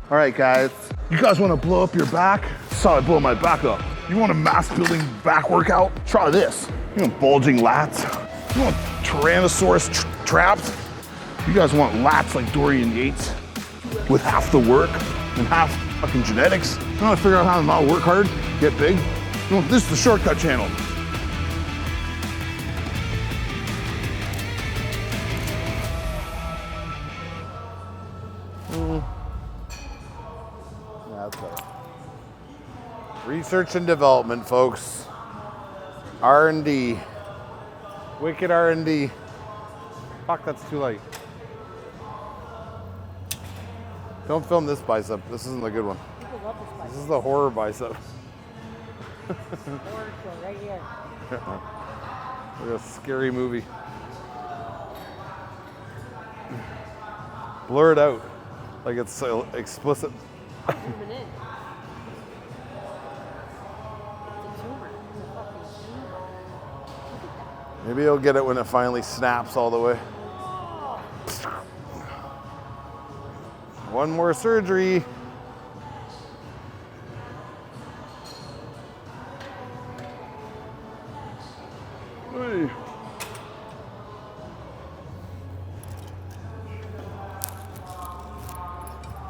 All right, guys. You guys want to blow up your back? Saw I blow my back up. You want a mass building back workout? Try this. You want bulging lats? You want Tyrannosaurus traps? You guys want lats like Dorian Yates with half the work and half fucking genetics? You want to figure out how to not work hard, get big? You want, this is the shortcut channel. That's better. Research and development, folks. R&D. Wicked R&D. Fuck, that's too light. Don't film this bicep. This isn't the good one. People love this bicep. This is the horror bicep. Horror show right here. Like a scary movie. Blur it out. Like it's so explicit. Zooming in. It's a tumor. It's a fucking tumor. Look at that. Maybe you'll get it when it finally snaps all the way. One more surgery. Hey.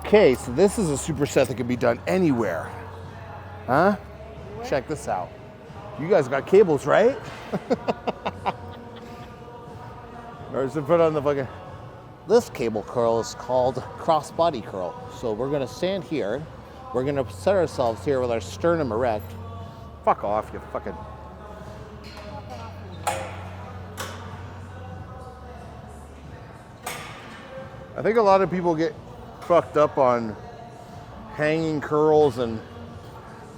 Okay, so this is a superset that can be done anywhere. Huh? Anywhere? Check this out. You guys got cables, right? Or is it put on the fucking... This cable curl is called cross-body curl. So we're gonna stand here. We're gonna set ourselves here with our sternum erect. Fuck off, you fucking... I think a lot of people get fucked up on hanging curls and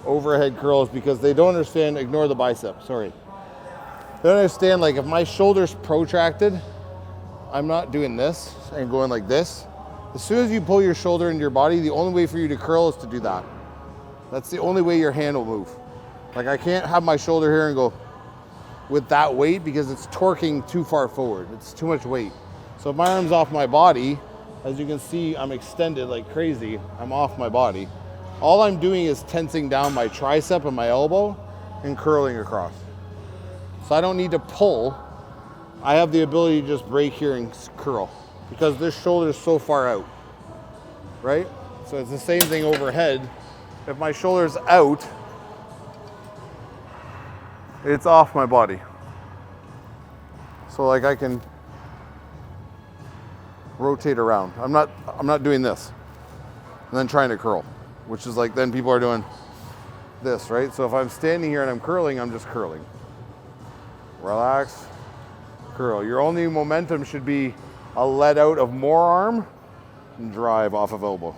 overhead curls because they don't understand, ignore the bicep, sorry. They don't understand, like if my shoulder's protracted, I'm not doing this and going like this. As soon as you pull your shoulder into your body, the only way for you to curl is to do that. That's the only way your hand will move. Like I can't have my shoulder here and go with that weight because it's torquing too far forward. It's too much weight. So if my arm's off my body, as you can see, I'm extended like crazy. I'm off my body. All I'm doing is tensing down my tricep and my elbow and curling across. So I don't need to pull. I have the ability to just break here and curl because this shoulder is so far out, right? So it's the same thing overhead. If my shoulder's out, it's off my body. So like I can rotate around. I'm not doing this and then trying to curl, which is like then people are doing this, right? So if I'm standing here and I'm curling, I'm just curling. Relax, curl. Your only momentum should be a let out of more arm and drive off of elbow.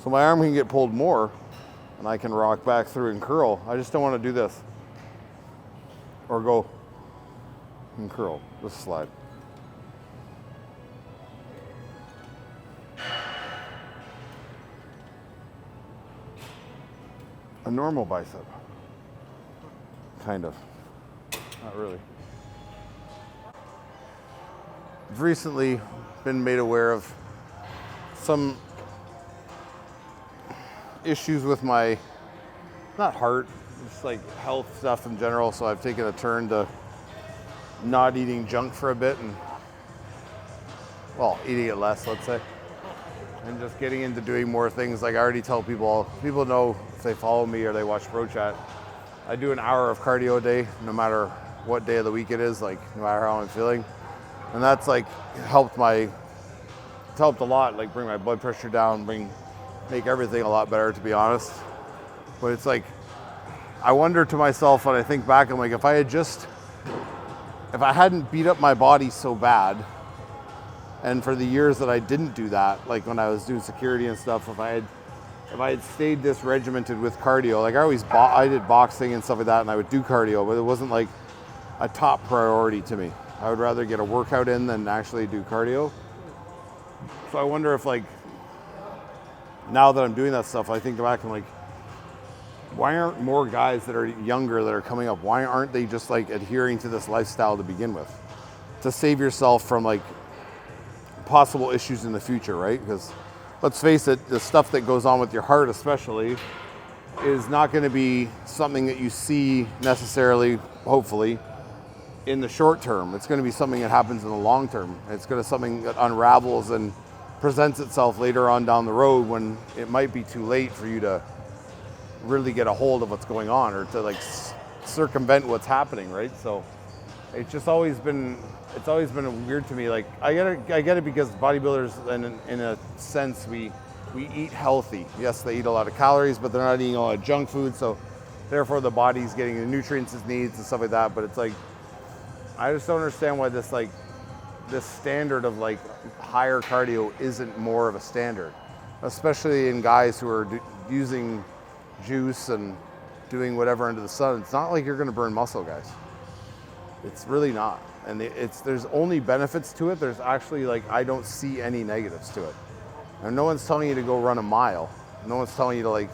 So my arm can get pulled more and I can rock back through and curl. I just don't want to do this. Or go and curl, just slide. A normal bicep. Kind of. Not really. I've recently been made aware of some issues with my, not heart, just like health stuff in general. So I've taken a turn to not eating junk for a bit and, well, eating it less, let's say. And just getting into doing more things. Like I already tell people know if they follow me or they watch Pro Chat, I do an hour of cardio a day, no matter what day of the week it is, like no matter how I'm feeling. And that's like helped a lot, like bring my blood pressure down, make everything a lot better, to be honest. But it's like, I wonder to myself when I think back, I'm like, if I hadn't beat up my body so bad, and for the years that I didn't do that, like when I was doing security and stuff, if I had stayed this regimented with cardio, like I did boxing and stuff like that, and I would do cardio, but it wasn't like a top priority to me. I would rather get a workout in than actually do cardio. So I wonder if like, now that I'm doing that stuff, I think back and like, why aren't more guys that are younger that are coming up, why aren't they just like adhering to this lifestyle to begin with? To save yourself from like possible issues in the future, right? Because let's face it, the stuff that goes on with your heart especially is not going to be something that you see necessarily, hopefully, in the short term. It's going to be something that happens in the long term. It's going to be something that unravels and presents itself later on down the road when it might be too late for you to really get a hold of what's going on or to like circumvent what's happening, right? So it's just always been weird to me. Like I get it because bodybuilders, in a sense, we eat healthy. Yes, they eat a lot of calories, but they're not eating a lot of junk food, so therefore the body's getting the nutrients it needs and stuff like that. But it's like, I just don't understand why this standard of like higher cardio isn't more of a standard, especially in guys who are using juice and doing whatever under the sun. It's not like you're going to burn muscle, guys. It's really not. And there's only benefits to it. There's actually, like, I don't see any negatives to it. And no one's telling you to go run a mile. No one's telling you to, like,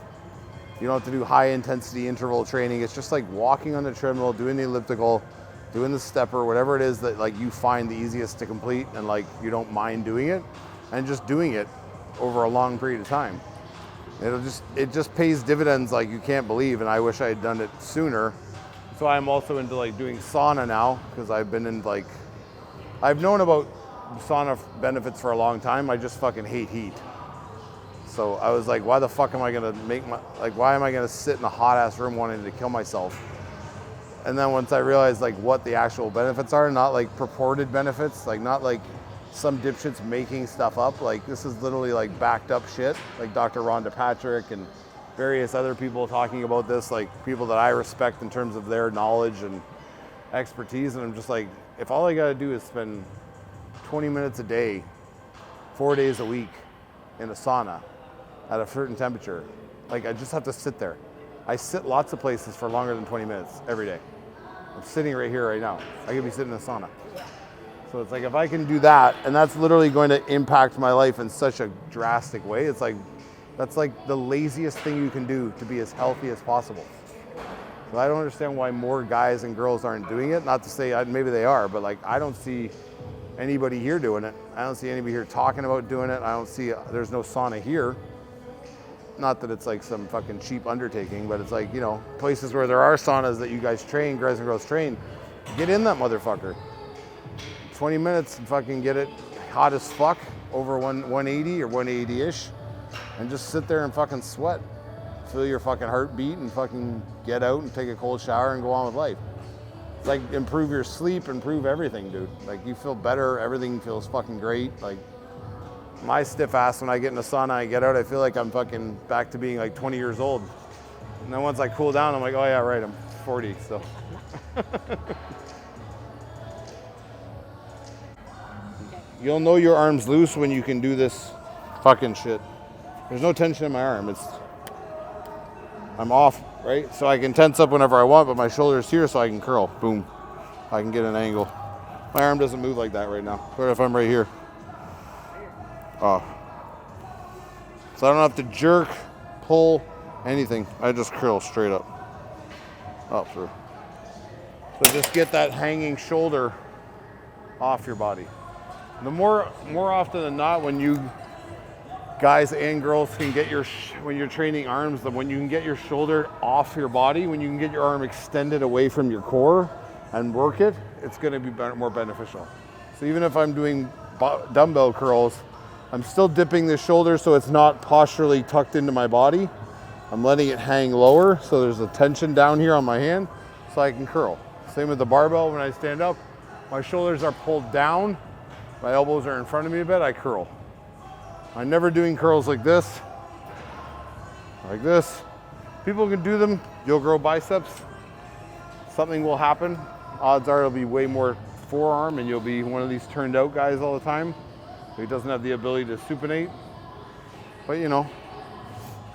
you don't have to do high intensity interval training. It's just like walking on the treadmill, doing the elliptical, doing the stepper, whatever it is that like you find the easiest to complete and like you don't mind doing it, and just doing it over a long period of time. It just pays dividends like you can't believe, and I wish I had done it sooner. So I'm also into like doing sauna now, because I've known about sauna benefits for a long time. I just fucking hate heat. So I was like, why the fuck am I gonna why am I gonna sit in a hot ass room wanting to kill myself? And then once I realized like what the actual benefits are, not like purported benefits, like not like some dipshits making stuff up. Like this is literally like backed up shit. Like Dr. Rhonda Patrick and various other people talking about this, like people that I respect in terms of their knowledge and expertise. And I'm just like, if all I gotta do is spend 20 minutes a day, 4 days a week in a sauna at a certain temperature, like I just have to sit there. I sit lots of places for longer than 20 minutes every day. I'm sitting right here right now. I could be sitting in a sauna. So it's like, if I can do that, and that's literally going to impact my life in such a drastic way, it's like, that's like the laziest thing you can do to be as healthy as possible. So I don't understand why more guys and girls aren't doing it. Not to say maybe they are, but like I don't see anybody here doing it. I don't see anybody here talking about doing it. I don't see, there's no sauna here. Not that it's like some fucking cheap undertaking, but it's like, you know, places where there are saunas that you guys train, guys and girls train, get in that motherfucker. 20 minutes and fucking get it hot as fuck over 180 or 180-ish, and just sit there and fucking sweat. Feel your fucking heartbeat and fucking get out and take a cold shower and go on with life. It's like improve your sleep, improve everything, dude. Like you feel better, everything feels fucking great. Like my stiff ass, when I get in the sauna, I get out, I feel like I'm fucking back to being like 20 years old. And then once I cool down, I'm like, oh yeah, right, I'm 40, so. You'll know your arm's loose when you can do this fucking shit. There's no tension in my arm. I'm off, right? So I can tense up whenever I want, but my shoulder's here so I can curl. Boom. I can get an angle. My arm doesn't move like that right now. What if I'm right here? Oh. So I don't have to jerk, pull, anything. I just curl straight up. Up through. So just get that hanging shoulder off your body. The more often than not, when you guys and girls can get when you're training arms, when you can get your shoulder off your body, when you can get your arm extended away from your core and work it, it's going to be more beneficial. So even if I'm doing dumbbell curls, I'm still dipping the shoulder so it's not posturally tucked into my body. I'm letting it hang lower so there's a tension down here on my hand so I can curl. Same with the barbell. When I stand up, my shoulders are pulled down, my elbows are in front of me a bit, I curl. I'm never doing curls like this. Like this. People can do them, you'll grow biceps. Something will happen. Odds are it'll be way more forearm and you'll be one of these turned out guys all the time who doesn't have the ability to supinate. But you know,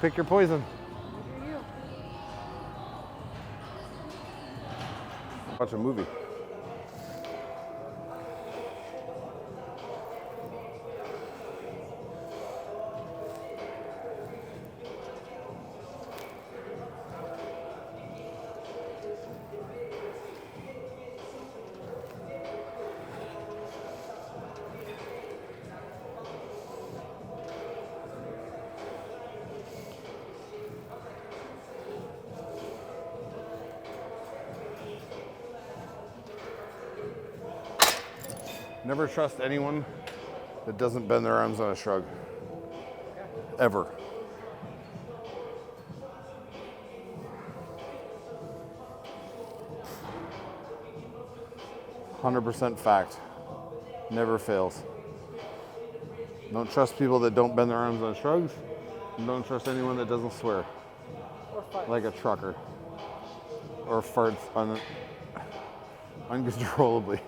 pick your poison. Watch a movie. Never trust anyone that doesn't bend their arms on a shrug. Ever. %100 fact. Never fails. Don't trust people that don't bend their arms on shrugs. And don't trust anyone that doesn't swear. Or farts. Like a trucker. Or farts uncontrollably.